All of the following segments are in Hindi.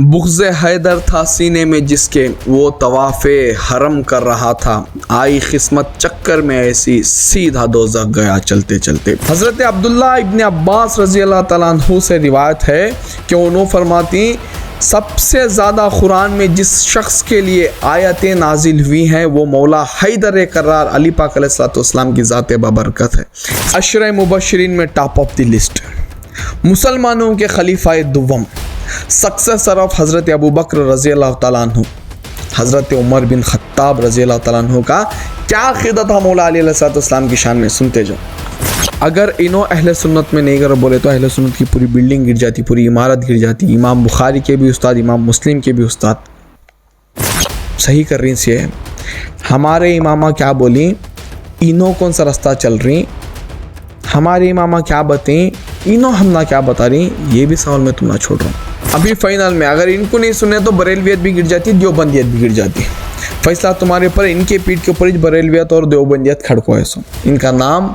बुग़्ज़ हैदर था सीने में जिसके, वो तवाफ़े हरम कर रहा था। आई किस्मत चक्कर में ऐसी, सीधा दोज़ख गया चलते चलते। हज़रत अब्दुल्ला इब्न अब्बास रज़ी अल्लाह तआला अन्हु से रिवायत है कि उन्होंने फरमाती, सबसे ज़्यादा कुरान में जिस शख्स के लिए आयतें नाजिल हुई हैं वो मौला हैदर कर्रार अली पाक अलैहिस्सलाम की ज़ात बबरकत है। अशरे मुबशरीन में टॉप ऑफ द लिस्ट, मुसलमानों के खलीफा दुव्वम, सक्सेसर ऑफ हज़रत अबू बकर रज़ी अल्लाह तआला अन्हु, हज़रत उमर बिन खत्ताब रज़ी अल्लाह तआला अन्हु का क्या अक़ीदा था मौला अली अलैहिस्सलाम की शान में, सुनते जाओ। अगर इन्हों अहले सुन्नत में नहीं कर बोले तो अहले सुन्नत की पूरी बिल्डिंग गिर जाती, पूरी इमारत गिर जाती। इमाम बुखारी के भी उस्ताद, इमाम मुस्लिम के भी उस्ताद सही कर रही से हमारे इमामा क्या बोली, इन्हों कौन सा रास्ता चल रही, हमारे इमामा क्या बताएं, इन्हों हम ना क्या बता रही, ये भी सवाल मैं तुम ना छोड़ रहा हूँ। अभी फाइनल में अगर इनको नहीं सुने तो बरेलवियत भी गिर जाती, देवबंदियत भी गिर जाती। फैसला तुम्हारे ऊपर, इनके पीठ के ऊपर बरेलवियत और देवबंदियत खड़को है। सो इनका नाम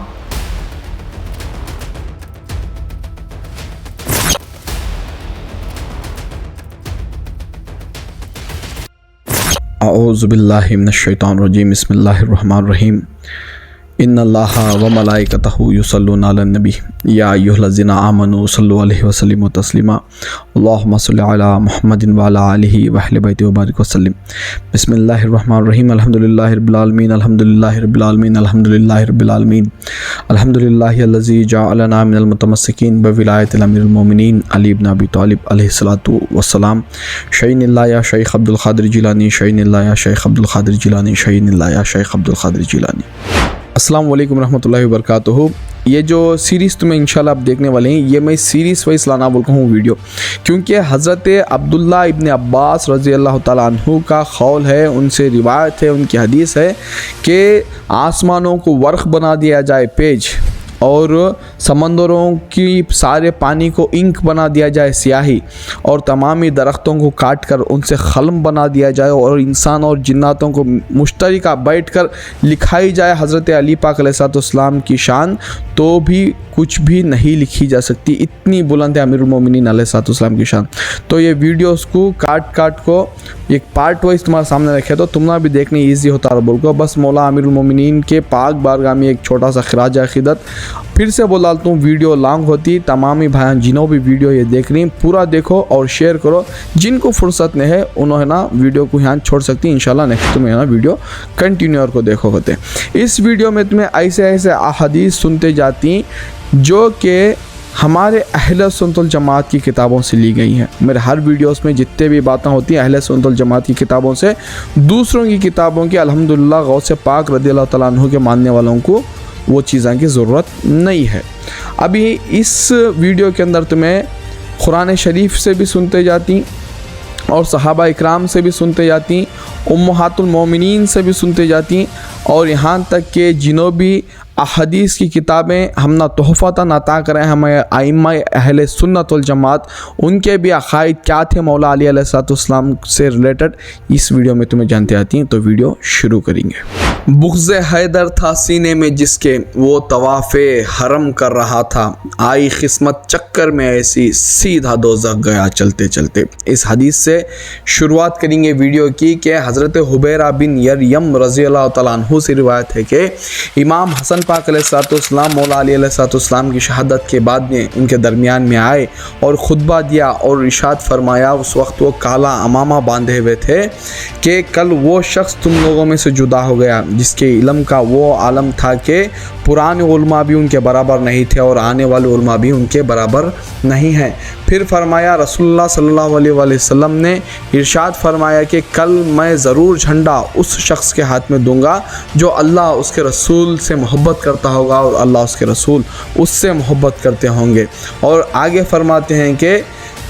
औज़ु बिल्लाहि मिनश शैतानिर रजीम, बिस्मिल्लाहिर रहमानिर रहीम। इन्नल्लाहा व मलाइकतहु युसल्लूना अलन नबी या अय्युहल्लज़ीना आमनू सल्लु अलैहि वसल्लिमु तस्लीमा। अल्लाहुम्मा सल्लि अला मुहम्मदिन व अला आलिहि व अहलि बैतिहि व बारिक वसल्लिम। बिस्मिल्लाहिर रहमानिर रहीम। अल्हम्दुलिल्लाहि रब्बिल आलमीन, अल्हम्दुलिल्लाहि रब्बिल आलमीन, अल्हम्दुलिल्लाहि रब्बिल आलमीन, अल्हम्दुलिल्लाहिल्लज़ी जअलना मिनल मुतमस्सिकीन बिविलायतिल अमीरिल मोमिनीन अली इब्न अबी तालिब अलैहिस्सलातु वस्सलाम। शहीनिल्लाह या शेख अब्दुल क़ादिर जिलानी, शहीनिल्लाह या शेख अब्दुल क़ादिर जिलानी, शहीनिल्लाह या शेख अब्दुल क़ादिर जिलानी। अस्सलाम वालेकुम रहमतुल्लाहि व बरकातुहू। ये जो सीरीज़ तुम्हें इंशाल्लाह आप देखने वाले हैं, ये मैं सीरीज़ वाइज लाना बोल रहा हूँ वीडियो, क्योंकि हज़रत अब्दुल्ला इब्न अब्बास रज़ी अल्लाह तआला अन्हु का क़ौल है, उनसे रिवायत है, उनकी हदीस है कि आसमानों को वर्क़ बना दिया जाए, पेज, और समंदरों की सारे पानी को इंक बना दिया जाए, स्याही, और तमामी दरख्तों को काट कर उनसे ख़लम बना दिया जाए, और इंसान और जिन्नातों को मुश्तरिका बैठ कर लिखाई जाए हज़रत अली पाक अलैहिस्सलाम की शान, तो भी कुछ भी नहीं लिखी जा सकती। इतनी बुलंद है अमीरुल मोमिनीन अलैहिस्सलाम की शान। तो ये वीडियोस को काट को एक पार्ट वाइज तुम्हारे सामने रखे तो तुमना भी देखने ईजी होता है। बोल को बस मौला अमीरुल मोमिनीन के पाक बारगाह में एक छोटा सा खिराज अक़ीदत फिर से बोल डालता हूँ। वीडियो लॉन्ग होती, तमामी भाई जिन्हों भी वीडियो ये देख रही पूरा देखो और शेयर करो। जिनको फुर्सत नहीं है उन्होंने ना वीडियो को यहाँ छोड़ सकती। इंशाल्लाह नेक्स्ट तुम्हें ना वीडियो कंटिन्यू और को देखो होते। इस वीडियो में तुम्हें ऐसे ऐसे अहादीस सुनते जाती जो कि हमारे अहले सुन्नत वल जमात की किताबों से ली गई हैं। मेरे हर वीडियोस में जितने भी बातें होती हैं अहले सुन्नत वल जमात की किताबों से, दूसरों की किताबों की अल्हम्दुलिल्लाह गौस पाक रज़ी अल्लाह तआला अन्हु के मानने वालों को वो चीज़ों की ज़रूरत नहीं है। अभी इस वीडियो के अंदर तुम्हें कुरान शरीफ से भी सुनते जाती और सहाबा इकराम से भी सुनते जाती, उम्महातुल मोमिनीन से भी सुनते जाती, और यहाँ तक कि जिन्हों भी अहदीस की किताबें हम ना तोहफ़तन अता करें हमें आइम्मा अहले सुन्नत वल जमात, उनके भी अक़ाइद क्या थे मौला अली अलैहिस्सलाम से रिलेटेड, इस वीडियो में तुम्हें जानते आती हैं। तो वीडियो शुरू करेंगे। बुग़्ज़ हैदर था सीने में जिसके, वो तवाफ़े हरम कर रहा था। आई किस्मत चक्कर में ऐसी, सीधा दोज़ख गया चलते चलते। इस हदीस से शुरुआत करेंगे वीडियो की कि हज़रत हुबैरा बिन यरयम रज़ी अल्लाह तआला अन्हु से रिवायत है कि इमाम हसन पाक अलैहिस्सलाम मौला अली अलैहिस्सलाम की शहादत के बाद में उनके दरमियान में आए और खुतबा दिया और इरशाद फरमाया। उस वक्त वो काला अमामा बांधे हुए थे कि कल वो शख्स तुम लोगों में से जुदा हो गया जिसके इल्म का वो आलम था कि पुराने उलमा भी उनके बराबर नहीं थे और आने वाले उलमा भी उनके बराबर नहीं हैं। फिर फरमाया रसूलुल्लाह सल्लल्लाहु अलैहि वसल्लम ने इरशाद फरमाया कि कल मैं ज़रूर झंडा उस शख्स के हाथ में दूंगा जो अल्लाह उसके रसूल से मोहब्बत करता होगा और अल्लाह उसके रसूल उससे मोहब्बत करते होंगे। और आगे फरमाते हैं कि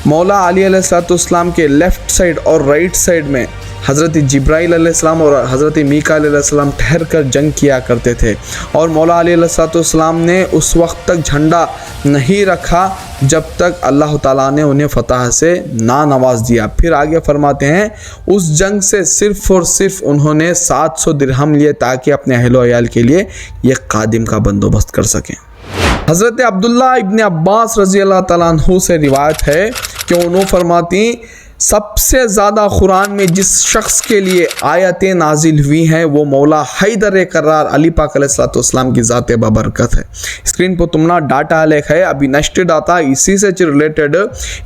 मौला अली अलैहिस्सलाम के लेफ़्ट साइड और राइट साइड में हज़रत जिब्राइल अलैहिस्सलाम और हज़रत मीकाईल अलैहिस्सलाम ठहर कर जंग किया करते थे, और मौला अली अलैहिस्सलाम ने उस वक्त तक झंडा नहीं रखा जब तक अल्लाह ताला ने उन्हें फ़तह से ना नवाज दिया। फिर आगे फरमाते हैं उस जंग से सिर्फ़ और सिर्फ उन्होंने 700 दिरहम लिए ताकि अपने अहलो अयाल के लिए एक कादिम का बंदोबस्त कर सकें। हज़रत अब्दुल्ला इब्न अब्बास रज़ी अल्लाह तआला अन्हु से रिवायत है कि उन्होंने फरमाती सबसे ज़्यादा कुरान में जिस शख्स के लिए आयतें नाजिल हुई हैं वो मौला हैदर करार अली पाक अलैहिस्सलाम की ज़ात बाबरकत है। स्क्रीन पर तुमना डाटा लेख है, अभी नेक्स्ट डाटा इसी से रिलेटेड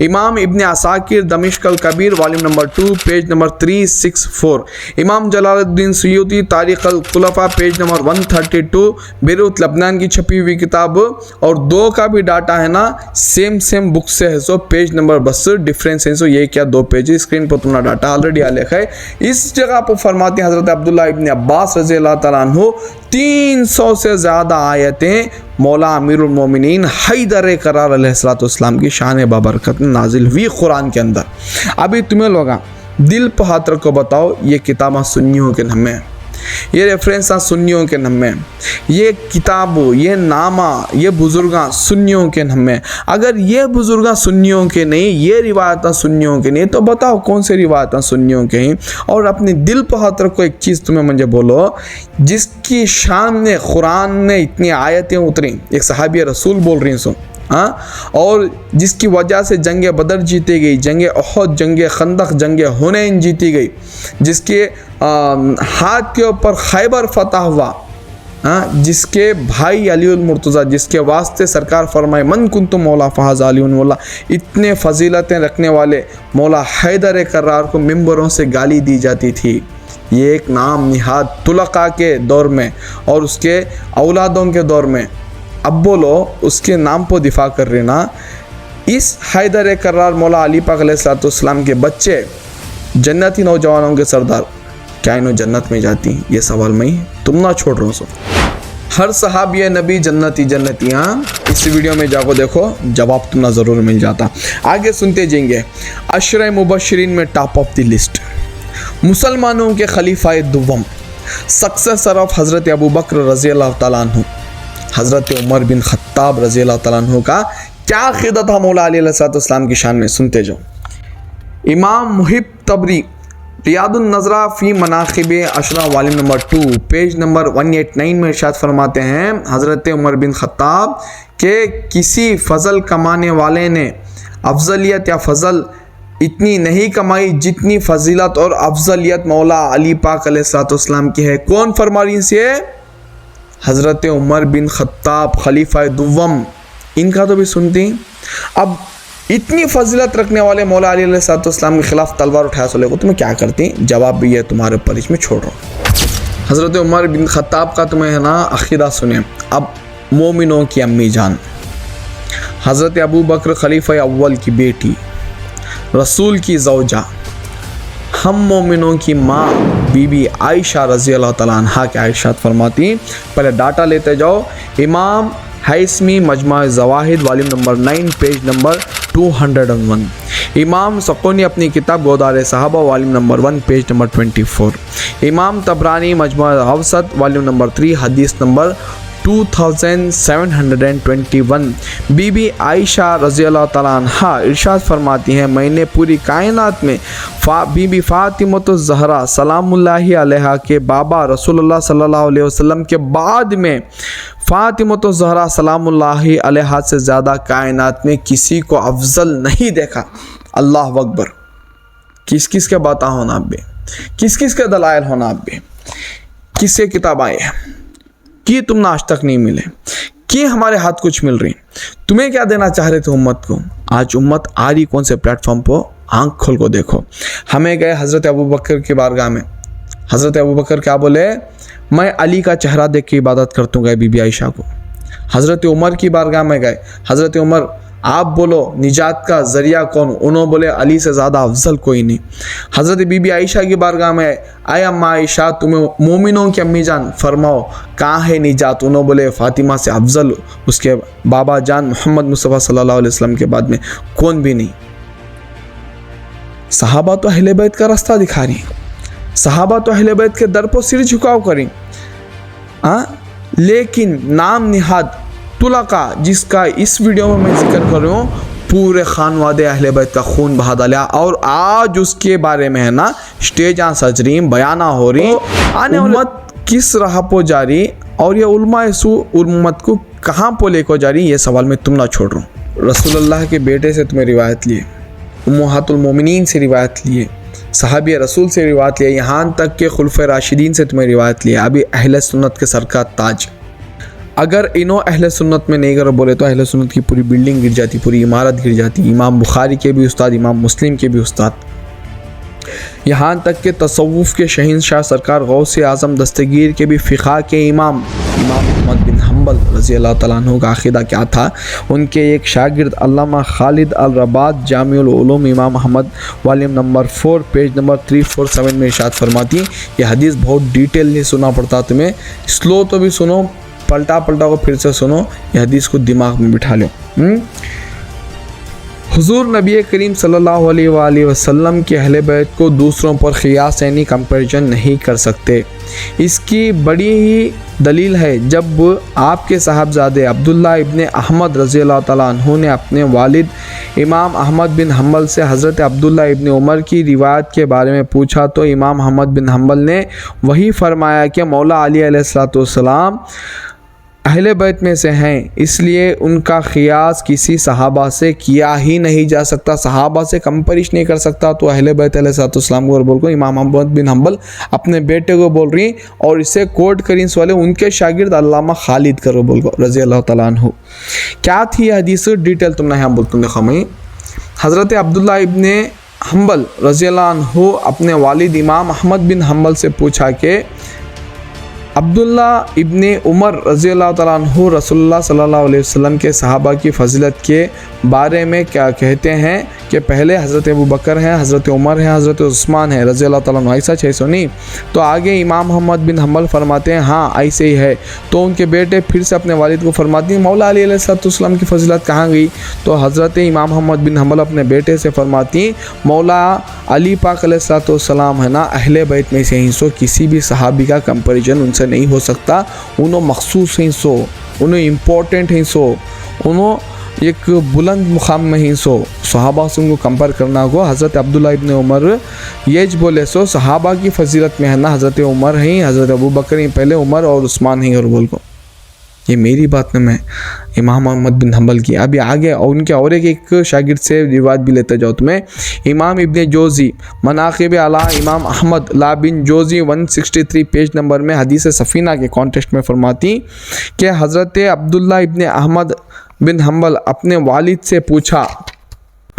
इमाम इब्न असाकिर दमिश्क अल कबीर वॉल्यूम नंबर 2 पेज नंबर 364, इमाम जलालुद्दीन सुयूती तारीख अल खुलफा पेज नंबर 132, बेरूत लबनान की छपी हुई किताब, और 2 का भी डाटा है ना सेम बुक से है, सो पेज नंबर बस डिफरेंस है। सो ये क्या 2 पेज स्क्रीन पर तुम्हारा डाटा ऑलरेडी आलेख है। इस जगह पर फरमाते हैं हजरत अब्दुल्ला इब्न अब्बास रज़ी अल्लाह तआला अन्हु 300 से ज़्यादा आयतें मौला अमीरुल मोमिनीन हैदर करार अलैहिस्सलाम की शान बाबरकत में नाजिल हुई कुरान के अंदर। अभी तुम्हें लोग दिल पर हाथ रखो, बताओ ये किताब सुन्नियों के नाम में, ये रेफरेंस सुन्नियों के नाम में, ये किताब, ये नामा, ये बुजुर्गा सुन्नियों के नाम में। अगर ये बुजुर्गा सुन्नियों के नहीं, ये रिवायत सुन्नियों के नहीं, तो बताओ कौन से रिवायत सुन्नियों के हैं। और अपने दिल पर हाथ रखो, एक चीज़ तुम्हें मुझे बोलो, जिसकी शान में कुरान में इतनी आयतें उतरी, एक सहाबी रसूल बोल रही सो, हाँ, और जिसकी वजह से जंग बदर जीती गई, जंग उहद, जंग खंदक, जंग हुनैन जीती गई, जिसके हाथ के ऊपर खैबर फतह हुआ, हाँ, जिसके भाई अलीउल मुर्तज़ा, जिसके वास्ते सरकार फरमाए मन कुन्तु मौला फ़हाज़ अलीउल मौला, इतने फजीलतें रखने वाले मौला हैदर करार को मिंबरों से गाली दी जाती थी। ये एक नाम निहाद तुलक़ा के दौर में और उसके औलादों के दौर में, अब बोलो उसके नाम पर दिफा कर रहे ना। इस हैदर करार मौला अली पाक अलैहिस्सलाम के बच्चे जन्नती नौजवानों के सरदार, क्या इन्हों जन्नत में जाती हैं? ये सवाल मैं तुम ना छोड़ रहा हूँ। हर सहाबी नबी जन्नती, हाँ, इस वीडियो में जाको देखो, जवाब तुम्हें ज़रूर मिल जाता। आगे सुनते जाएंगे। अशरे मुबशरीन में टॉप ऑफ द लिस्ट, मुसलमानों के खलीफा दुव्वम, सक्सेसर ऑफ हज़रत अबू बकर रज़ी अल्लाह तआला अन्हु, हज़रत उमर बिन खत्ताब रज़ी अल्लाह तआला अन्हु का क्या अक़ीदा था मौला अली अलैहिस्सलाम की शान में, सुनते जाओ। इमाम मुहिब तबरी रियादुन नज़रा फ़ी मनाक़िब Ashara volume number 2 page number 189 में इरशाद फरमाते हैं हज़रत उमर बिन खत्ताब के किसी फ़ज़ल कमाने वाले ने अफजलियत या फ़ज़ल इतनी नहीं कमाई जितनी फ़जीलत और अफजलियत मौला अली पाक अलैहिस्सलाम की है। कौन फरमा रही से? हज़रत उमर बिन खत्ताब खलीफा दुव्वम, इनका तो भी सुनती। अब इतनी फजीलत रखने वाले मौला अली अलैहिस्सलाम के खिलाफ तलवार उठाया सोले को तुम्हें क्या करती? जवाब भी है तुम्हारे ऊपर, इसमें छोड़ रहा हूँ। हज़रत उमर बिन खत्ताब का तुम्हें है ना अक़ीदा सुने। अब मोमिनों की अम्मी जान, हज़रत अबू बकर खलीफा अव्वल की बेटी, रसूल की ज़ौजा, हम मोमिनों की माँ बीबी आयशा रज़ी अल्लाह तआला अन्हा के आयशा फरमाती। पहले डाटा लेते जाओ। इमाम हैसमी मजमा ज़वाहिद वॉल्यूम नंबर 9 पेज नंबर 201, इमाम सक़ूनी अपनी किताब गोदार सहाबा वॉल्यूम नंबर 1 पेज नंबर 24, इमाम तबरानी मजमा अवसत वॉल्यूम नंबर 3 हदीस नंबर 2721, बीबी आयशा रज़ी अल्लाह तआला अन्हा इरशाद फरमाती हैं मैंने पूरी कायनात में बीबी फ़ातिमतुज़ ज़हरा सलामुल्लाहि अलैहा के बाबा रसूलुल्लाह सल्लल्लाहु अलैहि वसल्लम के बाद में फ़ातिमतुज़ ज़हरा सलामुल्लाहि अलैहा से ज़्यादा कायनात में किसी को अफजल नहीं देखा। अल्लाह अकबर। किस किस के बाता होना आप भी, किस किस के दलाइल होना आप भी, किससे किताब आए कि तुम आज तक नहीं मिले, कि हमारे हाथ कुछ मिल रही। तुम्हें क्या देना चाह रहे थे उम्मत को? आज उम्मत आ रही कौन से प्लेटफॉर्म पर? आँख खोल को देखो। हमें गए हज़रत अबू बकर की बारगाह में, हज़रत अबू बकर क्या बोले? मैं अली का चेहरा देख के इबादत करता हूँ। गए बीबी आयशा को। हज़रत उमर की बारगाह में गए, हज़रत उमर आप बोलो निजात का ज़रिया कौन? उन्होंने बोले अली से ज़्यादा अफजल कोई नहीं। हज़रत बीबी आयशा की बारगाह में आए, अम्मा आयशा तुम्हें मोमिनों की अम्मी जान फरमाओ कहाँ है निजात? उन्होंने बोले फ़ातिमा से अफजल उसके बाबा जान मोहम्मद मुस्तफ़ा सल्लल्लाहु अलैहि वसल्लम के बाद में कौन भी नहीं। सहाबा तो अहले बैत का रास्ता दिखा रही, सहाबा तो अहले बैत के दर पर सिर झुकाव करें, लेकिन नाम निहाद तुलका जिसका इस वीडियो में मैं जिक्र कर रहा हूँ, पूरे खानवादे अहले बैत का खून बहा डाला और आज उसके बारे में है ना स्टेज सज रही, बयाना हो रही, आने उम्मत किस राह पर जा रही और ये उलमा सू उम्मत को कहाँ पर लेकर जा रही, ये सवाल मैं तुम ना छोड़ रहा हूँ। रसूलुल्लाह के बेटे से तुम्हें रिवायत लिए, उम्महातुल मोमिनीन से रिवायत लिए, सहाबी रसूल से रिवायत लिया, यहाँ तक के खुलफ़े राशिदीन से तुम्हें रिवायत लिया। अभी अहले सुन्नत के सर का ताज। अगर इन्हों अहले सुन्नत में नहीं करो बोले तो अहले सुन्नत की पूरी बिल्डिंग गिर जाती, पूरी इमारत गिर जाती। इमाम बुखारी के भी उस्ताद, इमाम मुस्लिम के भी उस्ताद, यहाँ तक के तसव्वुफ़ के शहंशाह सरकार गौसे आज़म दस्तगीर के भी फ़िक़ा के इमाम अहमद बिन हम्बल रज़ी अल्लाह तआला अन्हु का अक़ीदा क्या था। उनके एक शागिर्द अल्लामा खालिद अल रबात जामिउल उलूम इमाम अहमद वॉल्यूम नंबर 4 पेज नंबर 347 में इरशाद फरमाती, ये हदीस बहुत डिटेल नहीं सुना पड़ता तुम्हें, स्लो तो भी सुनो, पलटा पलटा को फिर से सुनो, ये हदीस को दिमाग में बिठा लो। हुज़ूर नबी करीम सल्लल्लाहु अलैहि वसल्लम के अहले बैत को दूसरों पर क़ियास यानी कंपैरिजन नहीं कर सकते। इसकी बड़ी ही दलील है जब आपके साहबजादे अब्दुल्ला इब्ने अहमद रज़ी अल्लाह तआला अन्हु ने अपने वालिद इमाम अहमद बिन हम्बल से हज़रत अब्दुल्ला इब्ने उमर की रिवायत के बारे में पूछा तो इमाम अहमद बिन हम्बल ने वही फरमाया कि मौला अली अलैहिस्सलाम अहले बैत में से हैं, इसलिए उनका क़ियास किसी सहाबा से किया ही नहीं जा सकता, सहाबा से कंपेरिश नहीं कर सकता। तो अहले बैत अलैहिस्सलाम को बोल को इमाम अहमद बिन हम्बल अपने बेटे को बोल रही और इसे कोट करी वाले उनके शागिर्द अल्लामा खालिद करो बोल को रज़ी अल्लाह तआला अन्हु। क्या थी हदीस डिटेल तुमने यहाँ बोलते देखो मैं, हज़रत अब्दुल्ला इब्ने हम्बल रज़ी अल्लाह अन्हु अपने वालिद इमाम अहमद बिन हम्बल से पूछा कि अब्दुल्ला इब्ने उमर रज़ी अल्लाह तआला अन्हु रसूलुल्लाह सल्लल्लाहु अलैहि वसल्लम के सहाबा की फ़ज़ीलत के बारे में क्या कहते हैं कि पहले हज़रत अबू बकर हैं, हज़रत उमर हैं, हज़रत उस्मान हैं रज़ी अल्लाह तआला अन्हु, ऐसा 600 नहीं। तो आगे इमाम अहमद बिन हम्बल फरमाते हैं हाँ ऐसे ही है। तो उनके बेटे फिर से अपने वालिद को फरमाते हैं मौला अली अलैहिस्सलाम की फ़ज़ीलत कहाँ गई। तो हज़रत इमाम अहमद बिन हम्बल अपने बेटे से फरमाती मौला अली पाक अलैहिस्सलाम है ना अहले बैत में से ही सो, किसी भी सहाबी का कंपैरिजन उनसे नहीं हो सकता, उन्हों मखसूस हैं सो, उन्हों इम्पोर्टेंट हैं सो, उन्हों एक बुलंद मुकाम में ही सो, सहाबा से उनको कंपेयर करना को। हज़रत अब्दुल्ला इब्ने उमर ये बोले सो सहाबा की फ़जीलत में है ना हज़रत उमर हैं, हज़रत अबू बकर हैं, पहले उमर और उस्मान हैं और बोल को। ये मेरी बात में मैं इमाम अहमद बिन हम्बल की। अभी आगे और उनके और एक शागिर्द से रिवायत भी लेते जाओ तुम्हें, इमाम इब्ने जोज़ी मनाक़िब अला इमाम अहमद ला बिन जोज़ी 163 पेज नंबर में हदीस सफ़ीना के कॉन्टेक्स्ट में फरमाती कि हज़रत अब्दुल्ला इब्ने अहमद बिन हम्बल अपने वालिद से पूछा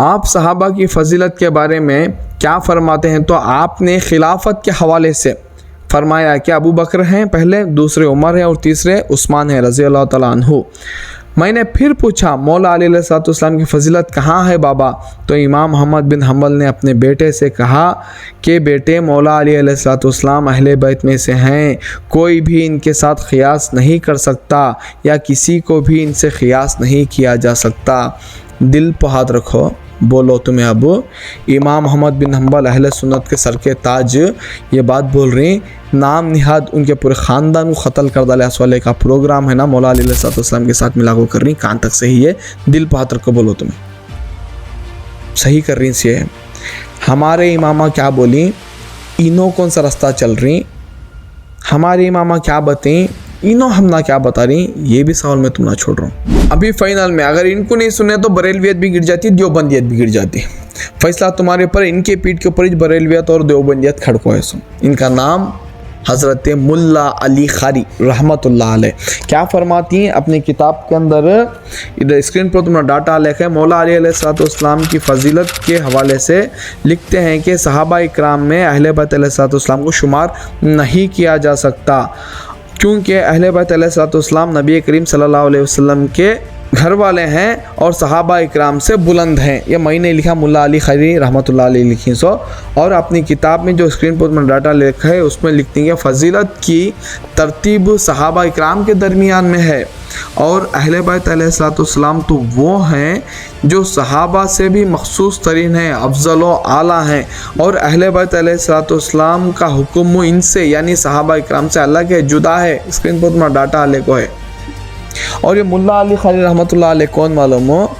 आप सहाबा की फ़जीलत के बारे में क्या फ़रमाते हैं। तो आपने खिलाफत के हवाले से फरमाया कि अबू बकर हैं पहले, दूसरे उमर हैं और तीसरे उस्मान हैं रज़ी अल्लाह तआला अन्हु। मैंने फिर पूछा मौला अली अलैहिस्सलाम की फ़जीलत कहाँ है बाबा। तो इमाम अहमद बिन हम्बल ने अपने बेटे से कहा कि बेटे मौला अली अलैहिस्सलाम अहले बैत में से हैं, कोई भी इनके साथ क़ियास नहीं कर सकता या किसी को भी इनसे क़ियास नहीं किया जा सकता। दिल पर हाथ रखो, बोलो तुम्हें अब इमाम अहमद बिन हम्बल अहले सुन्नत के सर के ताज ये बात बोल रही, नाम निहाद उनके पूरे ख़ानदान को क़त्ल कर डाले वाले का प्रोग्राम है ना मौला अली अलैहिस्सलाम के साथ मिला कर रही। कान तक सही है, दिल पर हाथ रखो, बोलो तुम्हें सही कर रही से। हमारे इमामा क्या बोली, इनो कौन सा रास्ता चल रही, हमारे इमामा क्या बताएं, इनो हम ना क्या बता रही, ये भी सवाल मैं तुम ना छोड़ रहा हूँ। अभी फाइनल में अगर इनको नहीं सुने तो बरेलवियत भी गिर जाती, देवबंदियत भी गिर जाती। फैसला तुम्हारे पर, इनके पीठ के ऊपर ही बरेलवियत और देवबंदियत खड़को है। सो इनका नाम हज़रत मुल्ला अली ख़ारी रहमतुल्लाह अलैह क्या फरमाती हैं अपनी किताब के अंदर, इधर स्क्रीन पर तुम्हारा डाटा लिखा है। मौला अली अलैहिस्सलाम की फ़जीलत के हवाले से लिखते हैं कि सहाबा इकराम में अहले बैत अलैहिस्सलाम को शुमार नहीं किया जा सकता, क्योंकि अहले बैत अलैहिस्सलाम नबी करीम सल्लल्लाहु अलैहि वसल्लम के घर वाले हैं और सहाबा इकराम से बुलंद हैं। ये मैंने लिखा, मुल्ला अली ख़ारी रहमतुल्लाह अलैह लिखी सो, और अपनी किताब में जो स्क्रीन पर डाटा लिखा है उसमें लिखती हैं फ़जीलत की तरतीब सहाबा इकराम के दरमियान में है और अहले बैत अलैहिस्सलाम तो वो हैं जो सहाबा से भी मखसूस तरीन हैं, अफजल व आला हैं, और अहले बैत अलैहिस्सलाम का हुक्म इनसे यानी सहाबा इकराम से अलग है, जुदा है। स्क्रीन पर तुम्हारा डाटा अलग को है। और ये मुल्ला अली ख़ारी रहमतुल्लाह अलैह कौन मालूम हो,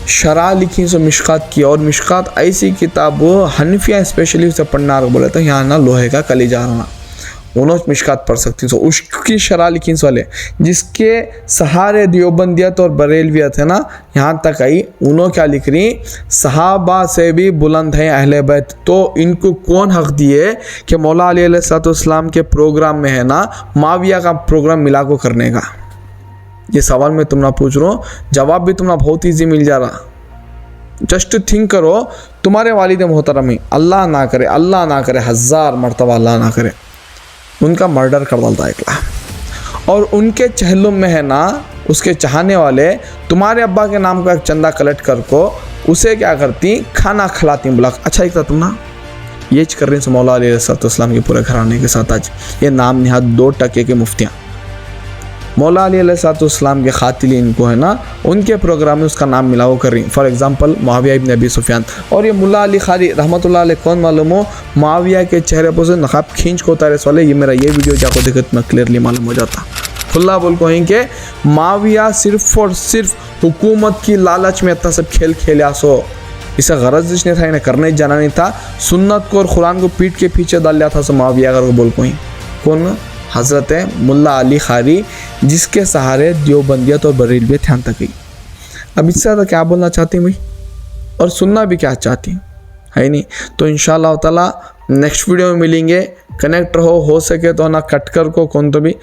शरा लिखी सो मिशकात की, और मिशकात ऐसी किताब हनफिया स्पेशली उसे पढ़ना बोले तो यहाँ ना लोहे का कलीजा रहना, उन्होंने मिशकात पढ़ सकती सो उसकी शरह लिखी वाले जिसके सहारे देवबंदियत और बरेलवियत है ना यहाँ तक आई, उन्होंने क्या लिख रही, सहाबा से भी बुलंद हैं अहले बैत, तो इनको कौन हक दिए कि मौला अली अलैहिस्सलाम के प्रोग्राम में है ना माविया का प्रोग्राम मिला को करने का। ये सवाल मैं तुमने पूछ रहा हूँ, जवाब भी तुम्हारा बहुत ईजी मिल जा रहा। जस्ट थिंक करो, तुम्हारे वालिद मोहतरम अल्लाह ना करे, अल्लाह ना करे, 1000 मरतबा अल्लाह ना करे, उनका मर्डर कर डालता है एकला, और उनके चहलुम में है ना उसके चाहने वाले तुम्हारे अब्बा के नाम का एक चंदा कलेक्ट कर को उसे क्या करती, खाना खिलाती। बोला अच्छा एक तुम ना ये कर रही मौला अलैहिस्सलाम के पूरे घराने के साथ। आज ये नाम निहात 2% के मुफ्तियाँ मौला अली अलैहिस्सलाम के खातिल इनको है ना उनके प्रोग्राम में उसका नाम मिलाओ कर रही। फॉर एग्जांपल मुआविया इब्न अबी सुफियान, और ये मुल्ला अली खारी रहमतुल्लाह अलैह कौन मालूम हो, मुआविया के चेहरे पर से नकाब खींच को उतारे वाले। ये मेरा ये वीडियो जाको देखत में क्लियरली मालूम हो जाता। खुल्ला बोल कहें कि मुआविया सिर्फ और सिर्फ हुकूमत की लालच में इतना सब खेल खेला सो, इसे गरज नहीं था, इन्हें करने जाना नहीं था, सुन्नत को और कुरान को पीठ के पीछे डाल लिया था। सो मुआविया अगर बोल कोई कौन, हज़रत मुल्ला अली खारी, जिसके सहारे देवबंदियत और बरेलवियत ध्यान तक गई। अब इससे ज़्यादा क्या बोलना चाहती हैं भाई, और सुनना भी क्या चाहती है नहीं। तो इंशाअल्लाह ताला नेक्स्ट वीडियो में मिलेंगे। कनेक्ट रहो, हो सके तो ना कट कर को कौन तो भी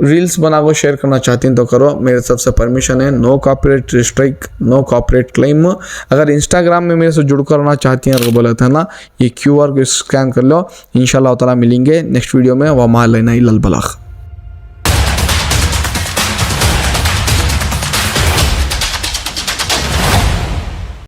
रील्स बना को शेयर करना चाहती हैं तो करो, मेरे तरफ से परमिशन है। No copyright strike, no copyright claim. अगर इंस्टाग्राम में मेरे से जुड़ करना चाहती हैं और बोला था ना ये QR को स्कैन कर लो। इंशाल्लाह ताला मिलेंगे नेक्स्ट वीडियो में। वमा अलैना इल्लल बलाग।